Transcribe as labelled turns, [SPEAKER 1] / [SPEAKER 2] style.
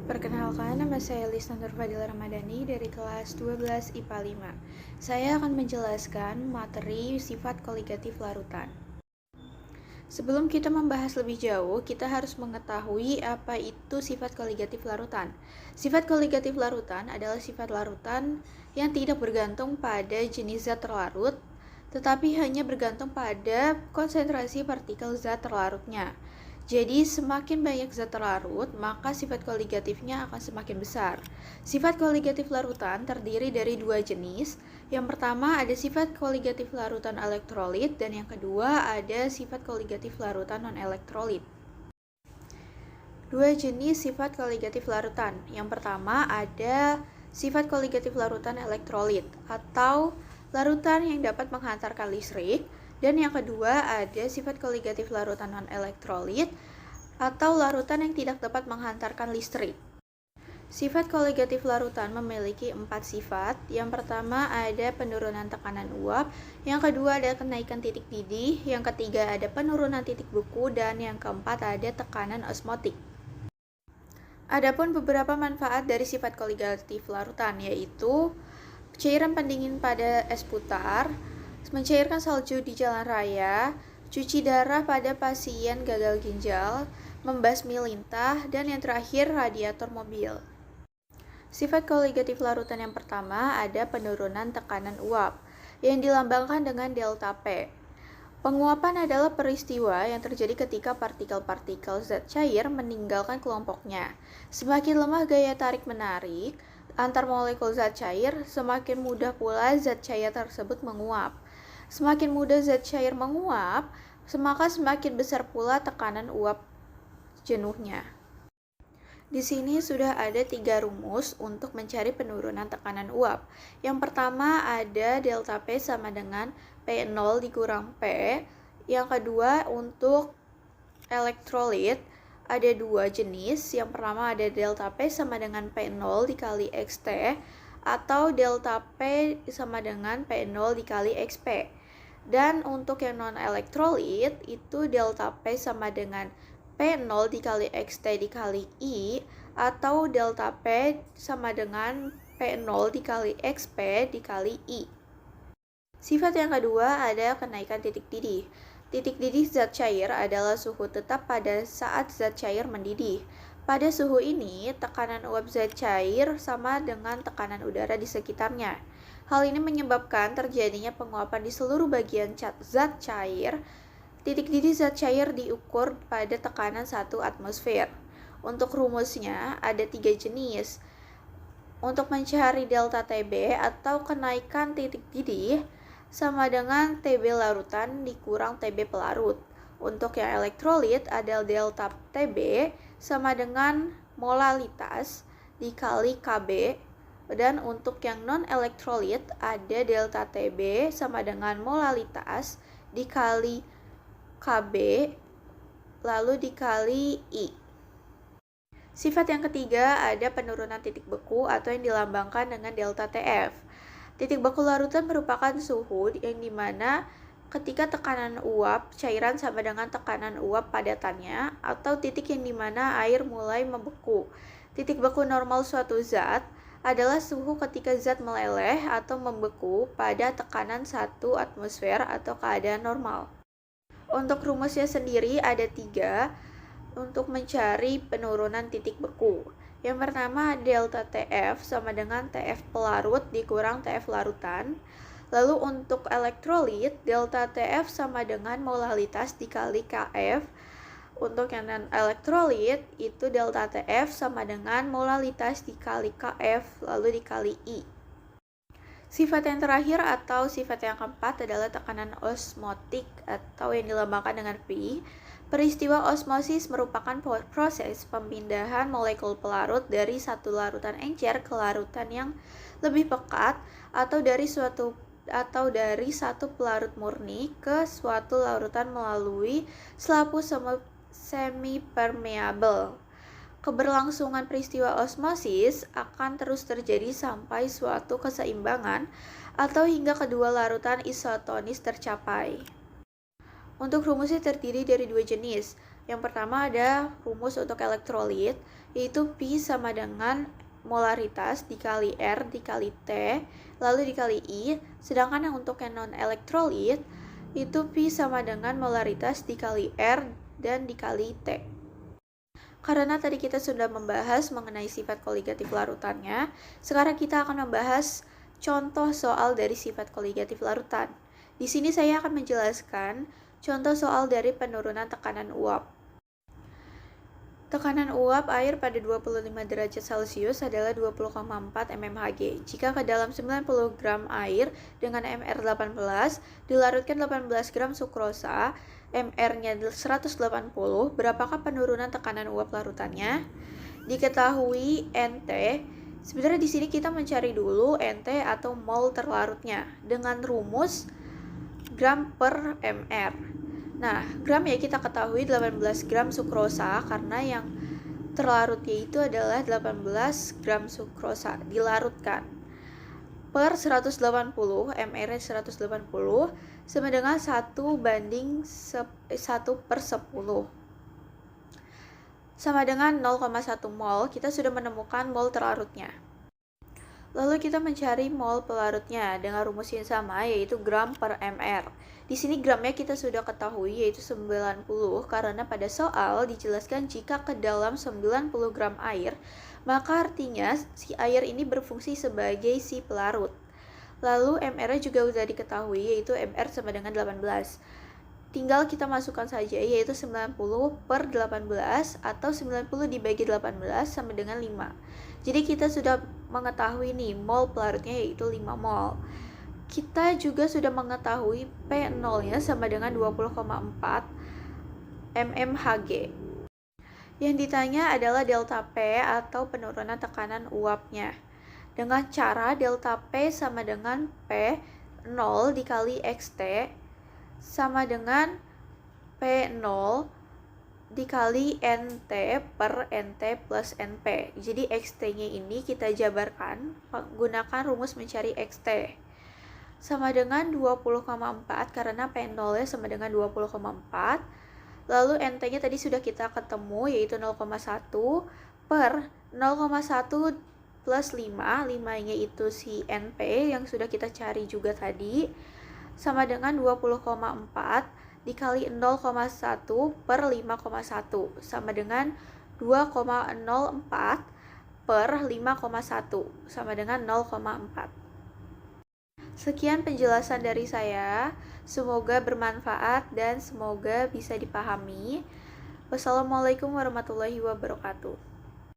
[SPEAKER 1] Perkenalkan, nama saya Lisna Nurfadila Ramadhani dari kelas 12 IPA 5. Saya akan menjelaskan materi sifat koligatif larutan. Sebelum kita membahas lebih jauh, kita harus mengetahui apa itu sifat koligatif larutan. Sifat koligatif larutan adalah sifat larutan yang tidak bergantung pada jenis zat terlarut, tetapi hanya bergantung pada konsentrasi partikel zat terlarutnya. Jadi, semakin banyak zat terlarut, maka sifat koligatifnya akan semakin besar. Sifat koligatif larutan terdiri dari dua jenis. Yang pertama ada sifat koligatif larutan elektrolit, dan yang kedua ada sifat koligatif larutan non-elektrolit. Dua jenis sifat koligatif larutan. Yang pertama ada sifat koligatif larutan elektrolit, atau larutan yang dapat menghantarkan listrik. Dan yang kedua ada sifat koligatif larutan non-elektrolit atau larutan yang tidak dapat menghantarkan listrik. Sifat koligatif larutan memiliki 4 sifat. Yang pertama ada penurunan tekanan uap, yang kedua ada kenaikan titik didih, yang ketiga ada penurunan titik beku, dan yang keempat ada tekanan osmotik. Adapun beberapa manfaat dari sifat koligatif larutan yaitu cairan pendingin pada es putar, mencairkan salju di jalan raya, cuci darah pada pasien gagal ginjal, membasmi lintah, dan yang terakhir radiator mobil. Sifat koligatif larutan yang pertama ada penurunan tekanan uap yang dilambangkan dengan delta P. Penguapan adalah peristiwa yang terjadi ketika partikel-partikel zat cair meninggalkan kelompoknya. Semakin lemah gaya tarik-menarik antar molekul zat cair, semakin mudah pula zat cair tersebut menguap. Semakin mudah zat cair menguap, maka semakin besar pula tekanan uap jenuhnya. Di sini sudah ada 3 rumus untuk mencari penurunan tekanan uap. Yang pertama ada delta P sama dengan P0 dikurang P. Yang kedua untuk elektrolit ada 2 jenis. Yang pertama ada delta P sama dengan P0 dikali XT, atau delta P sama dengan P0 dikali XP. Dan untuk yang non-elektrolit itu delta P sama dengan P0 dikali XT dikali I, atau delta P sama dengan P0 dikali XP dikali I. Sifat yang kedua ada kenaikan titik didih. Titik didih zat cair adalah suhu tetap pada saat zat cair mendidih. Pada suhu ini, tekanan uap zat cair sama dengan tekanan udara di sekitarnya. Hal ini menyebabkan terjadinya penguapan di seluruh bagian zat cair. Titik didih zat cair diukur pada tekanan 1 atmosfer. Untuk rumusnya ada 3 jenis. Untuk mencari delta TB atau kenaikan titik didih sama dengan TB larutan dikurang TB pelarut. Untuk yang elektrolit ada delta TB sama dengan molalitas dikali Kb. Dan untuk yang non-elektrolit ada delta TB sama dengan molalitas dikali Kb lalu dikali I. Sifat yang ketiga ada penurunan titik beku atau yang dilambangkan dengan delta TF. Titik beku larutan merupakan suhu yang dimana ketika tekanan uap cairan sama dengan tekanan uap padatannya, atau titik yang dimana air mulai membeku. Titik beku normal suatu zat adalah suhu ketika zat meleleh atau membeku pada tekanan 1 atmosfer atau keadaan normal. Untuk rumusnya sendiri ada 3 untuk mencari penurunan titik beku. Yang pertama delta TF sama dengan TF pelarut dikurang TF larutan. Lalu untuk elektrolit delta TF sama dengan molalitas dikali Kf. Untuk yang non-elektrolit itu delta TF sama dengan molalitas dikali Kf lalu dikali I. Sifat yang terakhir atau sifat yang keempat adalah tekanan osmotik atau yang dilambangkan dengan P. Peristiwa osmosis merupakan proses pemindahan molekul pelarut dari satu larutan encer ke larutan yang lebih pekat, atau dari satu pelarut murni ke suatu larutan melalui selaput semi-permeabel. Keberlangsungan peristiwa osmosis akan terus terjadi sampai suatu keseimbangan atau hingga kedua larutan isotonis tercapai. Untuk rumusnya terdiri dari 2 jenis. Yang pertama ada rumus untuk elektrolit, yaitu Pi sama dengan molaritas dikali R dikali T, lalu dikali I. Sedangkan yang untuk yang non-elektrolit, itu Pi sama dengan molaritas dikali R dan dikali T. Karena tadi kita sudah membahas mengenai sifat koligatif larutannya, sekarang kita akan membahas contoh soal dari sifat koligatif larutan. Di sini saya akan menjelaskan contoh soal dari penurunan tekanan uap. Tekanan uap air pada 25 derajat Celcius adalah 20,4 mmHg. Jika ke dalam 90 gram air dengan MR 18 dilarutkan 18 gram sukrosa, MR-nya 180, berapakah penurunan tekanan uap larutannya? Diketahui NT. Sebenarnya di sini kita mencari dulu NT atau mol terlarutnya dengan rumus gram per MR. Nah, gram ya kita ketahui 18 gram sukrosa karena yang terlarutnya itu adalah 18 gram sukrosa dilarutkan per 180, MR 180 sama dengan 1 banding 1 per 10 sama dengan 0,1 mol. Kita sudah menemukan mol terlarutnya. Lalu kita mencari mol pelarutnya dengan rumus yang sama, yaitu gram per mr. Di sini gramnya kita sudah ketahui, yaitu 90, karena pada soal dijelaskan jika ke dalam 90 gram air, maka artinya si air ini berfungsi sebagai si pelarut. Lalu mr-nya juga sudah diketahui, yaitu mr sama dengan 18. Tinggal kita masukkan saja, yaitu 90 per 18 atau 90 dibagi 18 sama dengan 5. Jadi kita sudah mengetahui nih mol pelarutnya yaitu 5 mol. Kita juga sudah mengetahui P0-nya sama dengan 20,4 mmHg. Yang ditanya adalah delta P atau penurunan tekanan uapnya. Dengan cara delta P sama dengan P0 dikali XT sama dengan P0 dikali NT per NT plus NP. Jadi XT-nya ini kita jabarkan menggunakan rumus mencari XT. Sama dengan 20,4 karena P0-nya sama dengan 20,4. Lalu NT-nya tadi sudah kita ketemu yaitu 0,1 per 0,1 plus 5. 5-nya itu si NP yang sudah kita cari juga tadi. Sama dengan 20,4 dikali 0,1 per 5,1 sama dengan 2,04 per 5,1 sama dengan 0,4. Sekian penjelasan dari saya, semoga bermanfaat dan semoga bisa dipahami. Wassalamualaikum warahmatullahi wabarakatuh.